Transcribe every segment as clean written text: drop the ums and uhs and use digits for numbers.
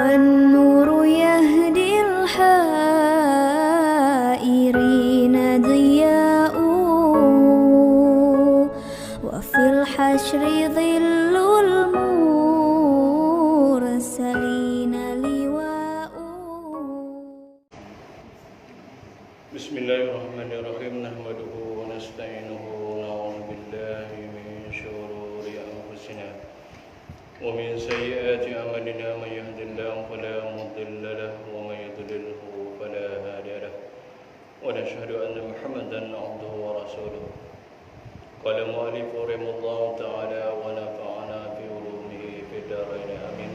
والنور يهدي الحائرين ضياء وفي الحشر ظل المرسلين لواء. بسم الله الرحمن الرحيم. نحمده ونستعينه ونعوذ بالله من شرور أنفسنا ومن سيئات أعمالنا. من يهد الله فلا مضل له ومن يضلله فلا هادي له ونشهد أن محمدا عبده ورسوله. قال المؤلف رحمه الله تعالى ونفعنا في علومه في الدارين آمين.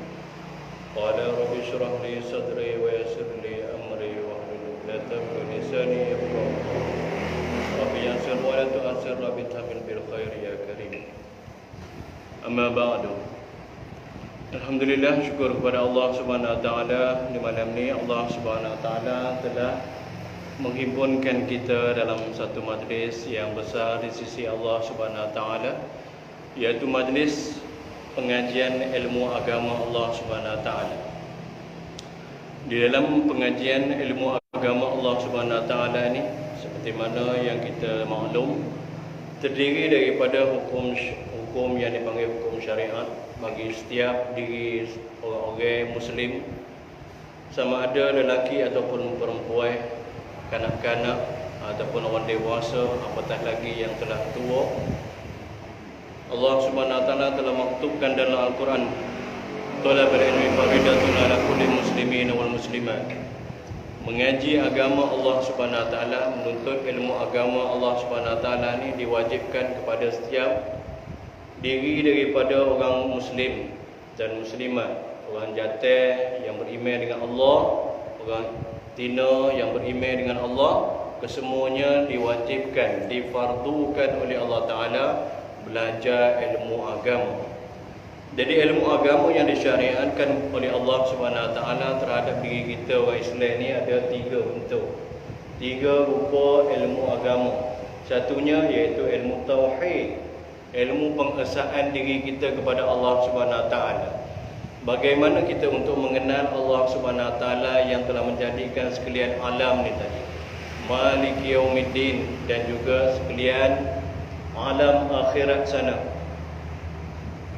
قال رب اشرح لي صدري ويسر لي أمري واحلل عقدة من لساني يفقهوا قولي. رب يسر ولا تؤثر رب تحمل بالخير يا كريم. أما بعد. Alhamdulillah, syukur kepada Allah Subhanahu Wa Taala. Di malam ni Allah Subhanahu Wa Taala telah menghimpunkan kita dalam satu majlis yang besar di sisi Allah Subhanahu Wa Taala, iaitu majlis pengajian ilmu agama Allah Subhanahu Wa Taala. Di dalam pengajian ilmu agama Allah Subhanahu Wa Taala ni, seperti mana yang kita maklum, terdiri daripada hukum yang dipanggil hukum syariat bagi setiap diri orang-orang Muslim, sama ada lelaki ataupun perempuan, kanak-kanak ataupun orang dewasa, apatah lagi yang telah tua. Allah Subhanahu Wa Taala telah maktubkan dalam Al-Quran, talabul ilmi faridatun ala kulli muslimin wal muslimat. Mengaji agama Allah Subhanahu Wa Taala, menuntut ilmu agama Allah Subhanahu Wa Taala ni diwajibkan kepada setiap diri daripada orang Muslim dan Muslimat, orang jantan yang beriman dengan Allah, orang tina yang beriman dengan Allah, kesemuanya diwajibkan, difardukan oleh Allah Ta'ala belajar ilmu agama. Jadi ilmu agama yang disyariatkan oleh Allah Subhanahu Wa Taala terhadap diri kita orang Islam ni ada tiga bentuk, tiga rupa ilmu agama. Satunya iaitu ilmu tauhid, ilmu pengesaan diri kita kepada Allah Subhanahu Wa Taala. Bagaimana kita untuk mengenal Allah Subhanahu Wa Taala yang telah menjadikan sekalian alam ni tadi, Maliki Yaumiddin, dan juga sekalian alam akhirat sana,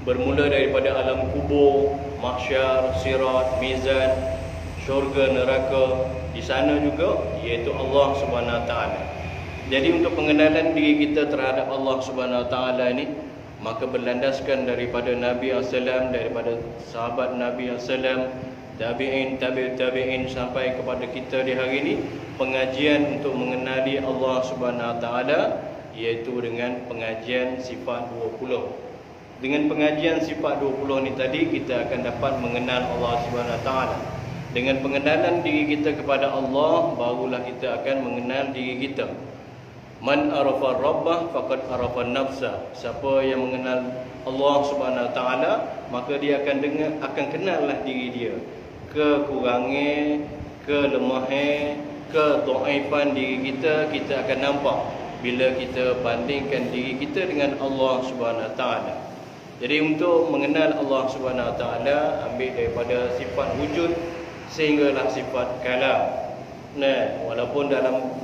bermula daripada alam kubur, mahsyar, sirat, mizan, syurga, neraka. Di sana juga iaitu Allah Subhanahu Wa Taala. Jadi untuk pengenalan diri kita terhadap Allah Subhanahu Wa Taala ini, maka berlandaskan daripada Nabi SAW, daripada sahabat Nabi SAW, tabi'in, tabi'in sampai kepada kita di hari ini, pengajian untuk mengenali Allah Subhanahu Wa Taala iaitu dengan pengajian sifat 20. Dengan pengajian sifat 20 ni tadi, kita akan dapat mengenal Allah Subhanahu Wa Taala. Dengan pengenalan diri kita kepada Allah, barulah kita akan mengenal diri kita. Man arafa rabbah faqad arafa nafsa. Siapa yang mengenal Allah Subhanahu Wa Taala, maka dia akan kenallah diri dia. Kekurangan, kelemahan, kedhaifan diri kita akan nampak bila kita bandingkan diri kita dengan Allah Subhanahu Wa Taala. Jadi untuk mengenal Allah Subhanahu Wa Taala, ambil daripada sifat wujud sehinggalah sifat kalam. Nah, walaupun dalam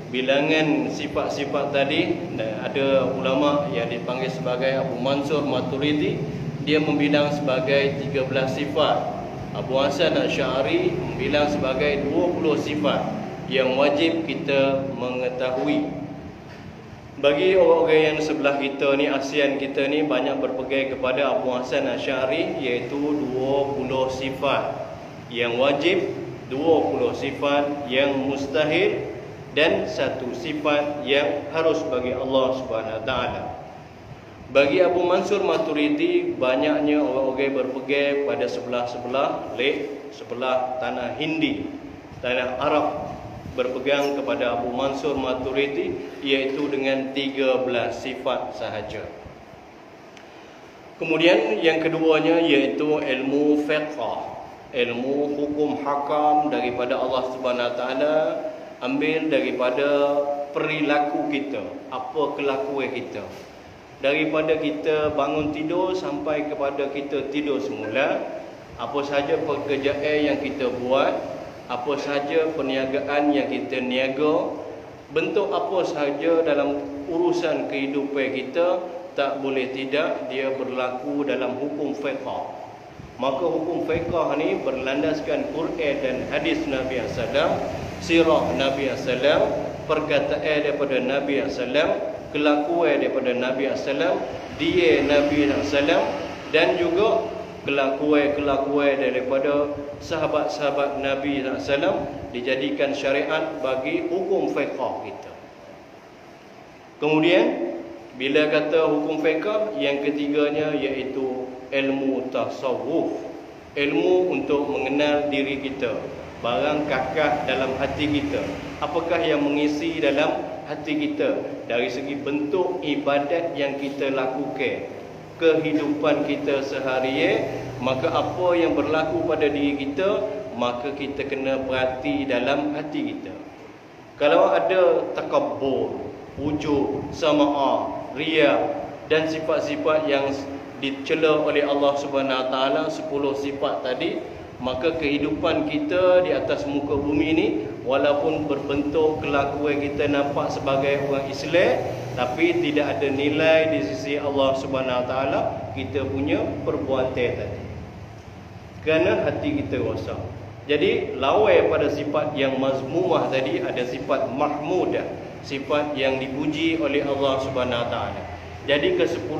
bilangan sifat-sifat tadi, ada ulama yang dipanggil sebagai Abu Mansur Maturidi, dia membilang sebagai 13 sifat. Abu Hasan Asy'ari membilang sebagai 20 sifat yang wajib kita mengetahui. Bagi orang-orang yang sebelah kita ni, ASEAN kita ni, banyak berpegang kepada Abu Hasan Asy'ari, iaitu 20 sifat yang wajib, 20 sifat yang mustahil, dan satu sifat yang harus bagi Allah Subhanahu Wa Taala. Bagi Abu Mansur Maturidi, banyaknya orang-orang berpegang pada sebelah tanah Hindi, tanah Arab, berpegang kepada Abu Mansur Maturidi, iaitu dengan 13 sifat sahaja. Kemudian yang keduanya iaitu ilmu fiqh, ilmu hukum hakam daripada Allah Subhanahu Wa Taala, ambil daripada perilaku kita, apa kelakuan kita. Daripada kita bangun tidur sampai kepada kita tidur semula, Apa sahaja pekerjaan yang kita buat, apa sahaja perniagaan yang kita niaga, bentuk apa sahaja dalam urusan kehidupan kita, tak boleh tidak dia berlaku dalam hukum fiqh. Maka hukum fiqh ni berlandaskan Quran dan hadis Nabi SAW, sirah Nabi SAW, perkataan daripada Nabi SAW, kelakuan daripada Nabi SAW, dia Nabi SAW, dan juga kelakuan daripada sahabat-sahabat Nabi SAW dijadikan syariat bagi hukum fiqh kita. Kemudian bila kata hukum fiqh, yang ketiganya iaitu ilmu tasawuf, ilmu untuk mengenal diri kita, barang kakak dalam hati kita, apakah yang mengisi dalam hati kita dari segi bentuk ibadat yang kita lakukan, kehidupan kita seharian. Maka apa yang berlaku pada diri kita, maka kita kena perhati dalam hati kita. Kalau ada takabbur, ujub, sama'ah, riya dan sifat-sifat yang dicela oleh Allah Subhanahu Wa Taala, 10 sifat tadi, maka kehidupan kita di atas muka bumi ini, walaupun berbentuk kelakuan kita nampak sebagai orang Islam, tapi tidak ada nilai di sisi Allah Subhanahu Wa Taala kita punya perbuatan tadi, kerana hati kita rosak. Jadi lawan pada sifat yang mazmumah tadi, ada sifat mahmudah, sifat yang dipuji oleh Allah Subhanahu Wa Taala. Jadi ke 10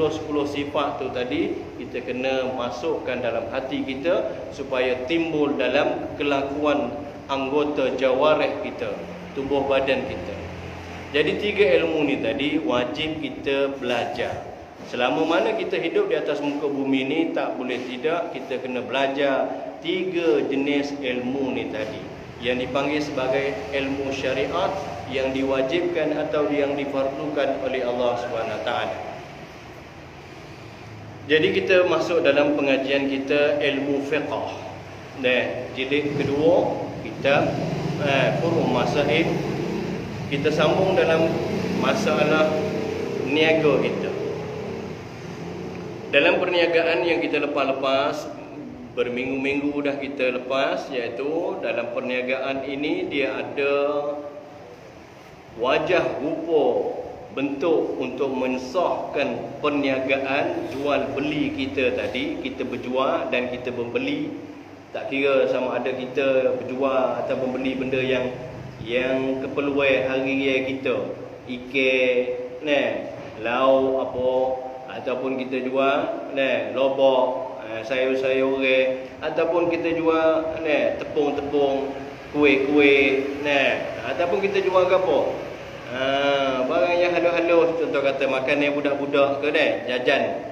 sifat tu tadi kita kena masukkan dalam hati kita supaya timbul dalam kelakuan anggota jawarih kita, tubuh badan kita. Jadi 3 ilmu ni tadi wajib kita belajar. Selama mana kita hidup di atas muka bumi ni, tak boleh tidak kita kena belajar 3 jenis ilmu ni tadi, yang dipanggil sebagai ilmu syariat, yang diwajibkan atau yang difardukan oleh Allah Subhanahu Wa Taala. Jadi kita masuk dalam pengajian kita ilmu fiqh. Jilid kedua kitab Furu' Masail. Kita sambung dalam masalah niaga kita. Dalam perniagaan yang kita lepas-lepas, berminggu-minggu dah kita lepas, iaitu dalam perniagaan ini dia ada wajah rupa bentuk untuk mensahkan perniagaan jual beli kita tadi. Kita berjual dan kita membeli, tak kira sama ada kita berjual atau membeli benda yang keperluan hari-hari kita, ikan, lau apa, ataupun kita jual lobak, sayur-sayuran, ataupun kita jual tepung-tepung, kuih-kuih, ataupun kita jual apa, barang yang halus-halus, contoh kata makanan budak-budak ke jajan.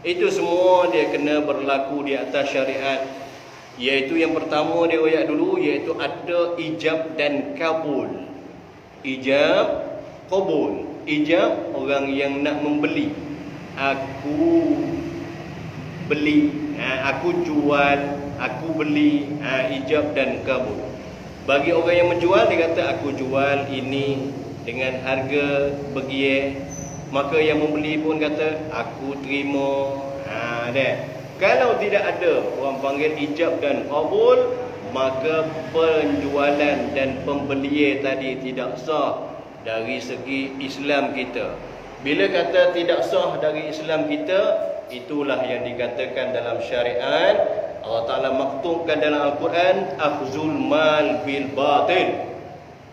Itu semua dia kena berlaku di atas syariat. Iaitu yang pertama dia royak dulu, iaitu ada ijab dan kabul. Ijab, kabul. Ijab, orang yang nak membeli. Aku beli, aku jual, aku beli, ijab dan kabul. Bagi orang yang menjual, dia kata aku jual ini dengan harga begitu, maka yang membeli pun kata aku terima. Kalau tidak ada orang panggil ijab dan qabul, maka penjualan dan pembelian tadi tidak sah dari segi Islam kita. Bila kata tidak sah dari Islam kita, itulah yang dikatakan dalam syariat. Allah Ta'ala maktubkan dalam Al-Quran, akhzul mal bil batil,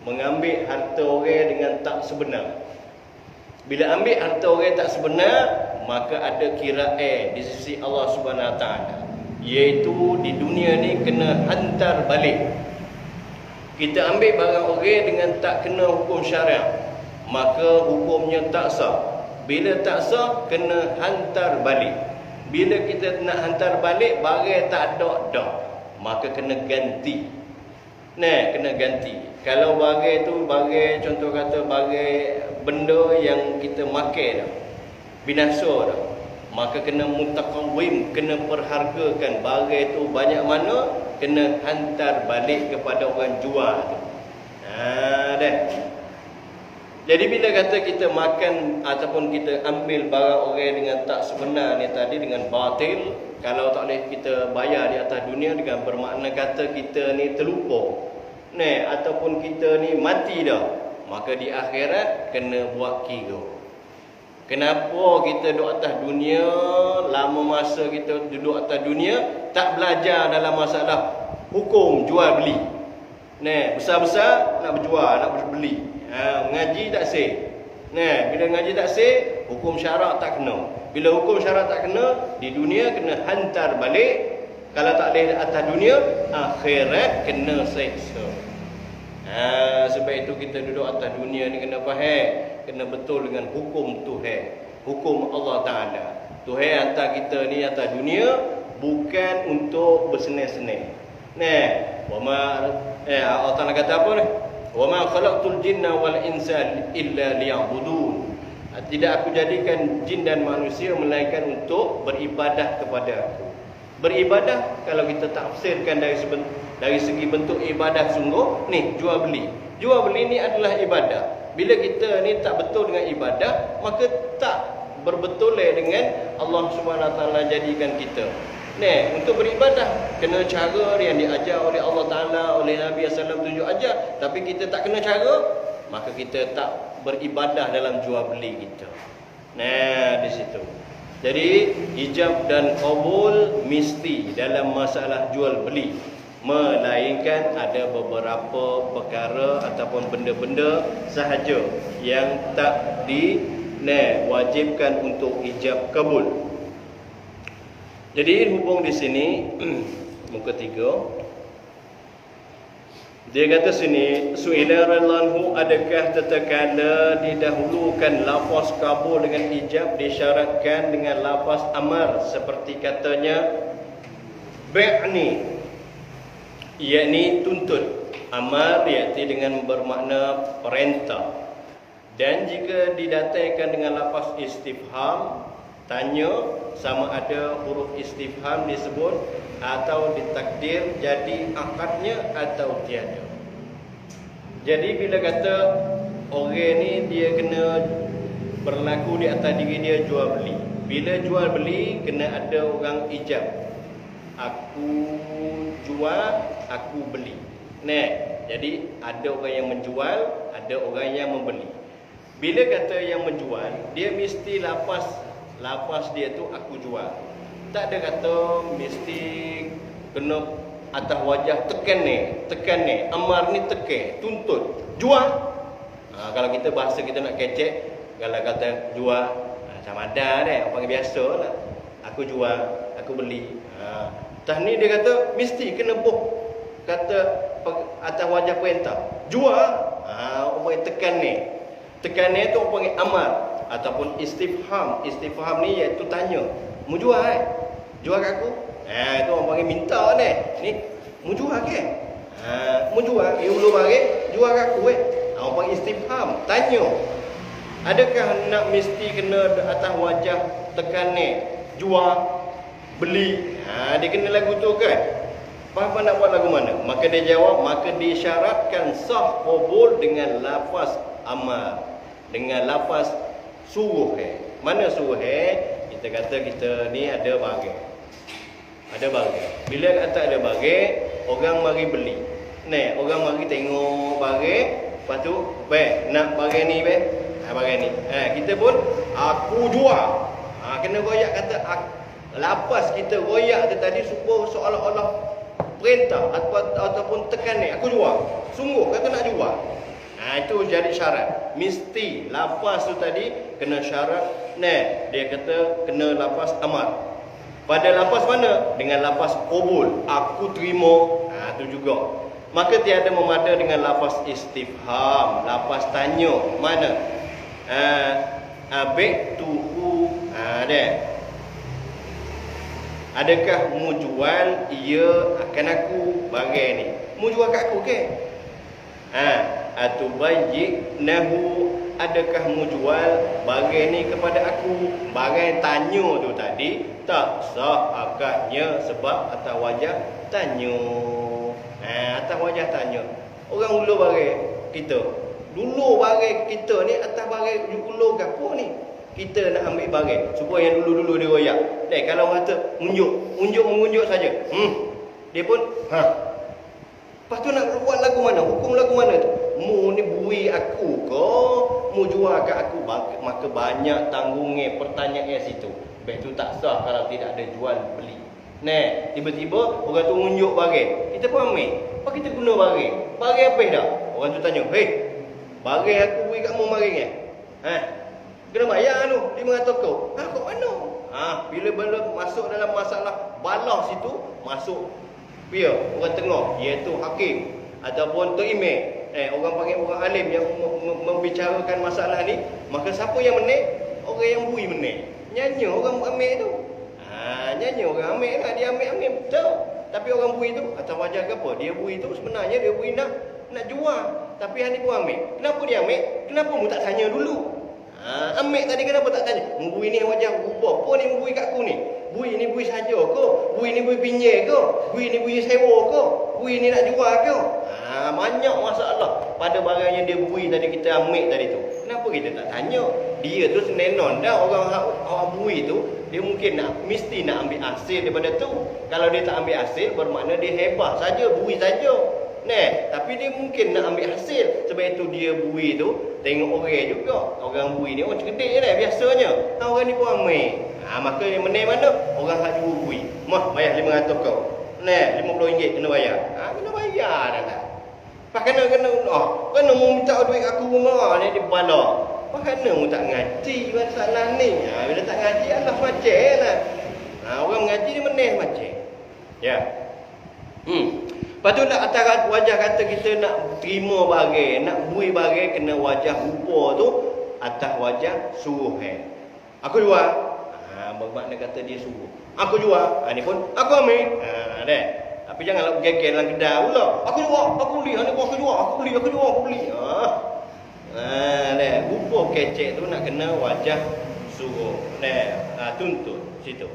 mengambil harta orang dengan tak sebenar. Bila ambil harta orang tak sebenar, maka ada kiraan di sisi Allah Subhanahu Wa Taala, iaitu di dunia ni kena hantar balik. Kita ambil barang orang dengan tak kena hukum syariat, maka hukumnya tak sah. Bila tak sah, kena hantar balik. Bila kita nak hantar balik barang tak ada dah, maka kena ganti. Kena ganti. Kalau barang tu barang, contoh kata barang benda yang kita makan dah, binasa dah, maka kena mutakawim, kena perhargakan barang tu banyak mana, kena hantar balik kepada orang jual tu. Jadi bila kata kita makan ataupun kita ambil barang orang dengan tak sebenar ni tadi, dengan batil, kalau tak boleh kita bayar di atas dunia, dengan bermakna kata kita ni terlupa, ataupun kita ni mati dah, maka di akhirat kena buat kira. Kenapa kita duduk atas dunia, lama masa kita duduk atas dunia, tak belajar dalam masalah hukum jual beli. Besar-besar nak berjual, nak berbeli. Mengaji tak sah. Bila mengaji tak sah, hukum syarak tak kena. Bila hukum syarak tak kena, di dunia kena hantar balik. Kalau tak boleh atas dunia, akhirat kena seksa. Sebab itu kita duduk atas dunia ni kena faham, kena betul dengan hukum Tuhan, hukum Allah Ta'ala. Tuhan hantar kita ni atas dunia bukan untuk bersenang-senang. Allah Ta'ala kata apa ni? Wa ma khalaqtul jinna wal insa illa liya'budun. Tidak aku jadikan jin dan manusia melainkan untuk beribadah kepada aku. Beribadah kalau kita tafsirkan dari segi bentuk ibadah sungguh, ni jual beli. Jual beli ni adalah ibadah. Bila kita ni tak betul dengan ibadah, maka tak berbetul dengan Allah Subhanahu Wa Taala jadikan kita. Untuk beribadah kena cara yang diajar oleh Allah Ta'ala, oleh Nabi SAW tunjuk ajar. Tapi kita tak kena cara, maka kita tak beribadah dalam jual beli kita. Di situ. Jadi ijab dan qabul mesti dalam masalah jual beli, melainkan ada beberapa perkara ataupun benda-benda sahaja yang tak diwajibkan untuk ijab kabul. Jadi hubung di sini muka 3. Dia kata sini, su'ila radhiyallahu adakah tatkala didahulukan lafaz kabul dengan ijab disyaratkan dengan lafaz amar seperti katanya bi'ni, yakni tuntut. Amar iaitu dengan bermakna perintah. Dan jika didatangkan dengan lafaz istifham, tanya, sama ada huruf istifham disebut atau ditakdir jadi akadnya atau tiada. Jadi bila kata orang ni dia kena berlaku di atas diri dia jual beli. Bila jual beli kena ada orang ijab. Aku jual, aku beli. Jadi ada orang yang menjual, ada orang yang membeli. Bila kata yang menjual, dia mesti lafaz dia tu aku jual. Tak ada kata mesti kena atas wajah tekan ni. Amar ni tekan, tuntut, jual. Kalau kita bahasa kita nak kecek, kalau kata jual, sama ada orang panggil biasa lah. Aku jual, aku beli. Tah ni dia kata mesti kena boh kata atas wajah perintah. Jual, orang tekan ni. Tekan ni tu orang panggil amar ataupun istifham. Istifham ni iaitu tanya. Mu jual Jual kat aku? Itu orang panggil minta ni. Ni mu jual ke? Mu jual, ulu bagi jual kat aku orang panggil istifham, tanya. Adakah nak mesti kena atas wajah tekan ni? Jual, beli. Dia kena lagu tu kan? Apa nak buat lagu mana? Maka dia jawab, maka disyaratkan sah qabul dengan lafaz amar, dengan lafaz suruh. Mana suruh? Kita kata kita ni ada barang. Ada barang. Bila kata ada barang, orang mari beli. Orang mari tengok barang, lepas tu, nak barang ni barang ni. Kita pun aku jual. Kena royak kata lapas kita royak tu tadi supaya seolah-olah perintah ataupun tekan ni aku jual. Sungguh kata nak jual. Itu jadi syarat. Mesti lafaz tu tadi kena syarat. Dia kata kena lafaz amar. Pada lafaz mana? Dengan lafaz qabul, aku terima. Tu juga. Maka tiada memada dengan lafaz istifham, lafaz tanya. Mana? Abi'tuhu. Dia. Adakah mu jual ia akan aku barang ni? Mu jual kat aku ke? Atubayyinahu, adakah mu jual barang ni kepada aku? Barang tanya tu tadi tak sah akadnya sebab atas wajah tanya. Atas wajah tanya. Orang ulu barang kita Dulu barang kita ni atas barang ulur gapo ni. Kita nak ambil barang supaya yang dulu-dulu dia royak. Kalau orang kata mengunjuk saja. Dia pun lepas tu nak buat lagu mana? Hukum lagu mana tu? Mu ni bui aku ke? Mu jual kat aku, maka banyak tanggungnya pertanyaan situ. Lepas tu tak sah kalau tidak ada jual beli. Tiba-tiba orang tu menunjuk barang. Kita pun ambil. Apa kita guna barang? Barang apa dah? Orang tu tanya, "Hei, barang aku beri kat mu barang ni?" Kena bayar tu 500 kau. Kat mana? Bila masuk dalam masalah balah situ, masuk dia orang tengah, iaitu hakim ataupun tok imam. Orang panggil orang alim yang membicarakan masalah ni, maka siapa yang menang? Orang yang bui menang. Nyanyi orang ambil tu. Nyanyi orang ambil lah, dia ambil betul. Tapi orang bui tu atas wajah ke apa? Dia bui tu sebenarnya dia bui nak jual. Tapi hari pun ambil. Kenapa dia ambil? Kenapa mu tak tanya dulu? Ambil tadi kenapa tak tanya? Mu bui ni wajah rubah. Apa ni mu bui kat aku ni? Bui ni bui saja ke? Bui ni bui pinjam ke? Bui ni bui sewa ke? Bui ni nak jual ke? Banyak masalah pada barang yang dia bui tadi kita ambil tadi tu. Kenapa kita tak tanya? Dia tu senenon dah orang bui tu, dia mungkin mesti nak ambil hasil daripada tu. Kalau dia tak ambil hasil, bermakna dia hebah saja, bui saja. Tapi dia mungkin nak ambil hasil. Sebab itu dia bui tu tengok orang juga. Orang bui ni orang cerdik je biasanya. Orang ni pun ambil. Maka yang menang mana? Orang hak jual bui. Bayar 500 kau. RM50 kena bayar. Kena bayar dah. Kena mu minta duit aku rumah ni di bala. Kena mu tak ngaji masalah ni. Bila tak ngaji Allah macam lah. Orang mengaji ni menang macam. Ya. Lepas tu nak atas wajah kata kita nak terima barang, nak bui barang, kena wajah rupa tu atas wajah suruh. Aku jual. Bermakna kata dia suruh. Aku jual. Ni pun aku ambil. Tapi janganlah bergeger dalam kedai pula. Aku jual, aku beli. Ni pun aku jual, aku beli. Rupa kecek tu nak kena wajah suruh. Tuntut situ.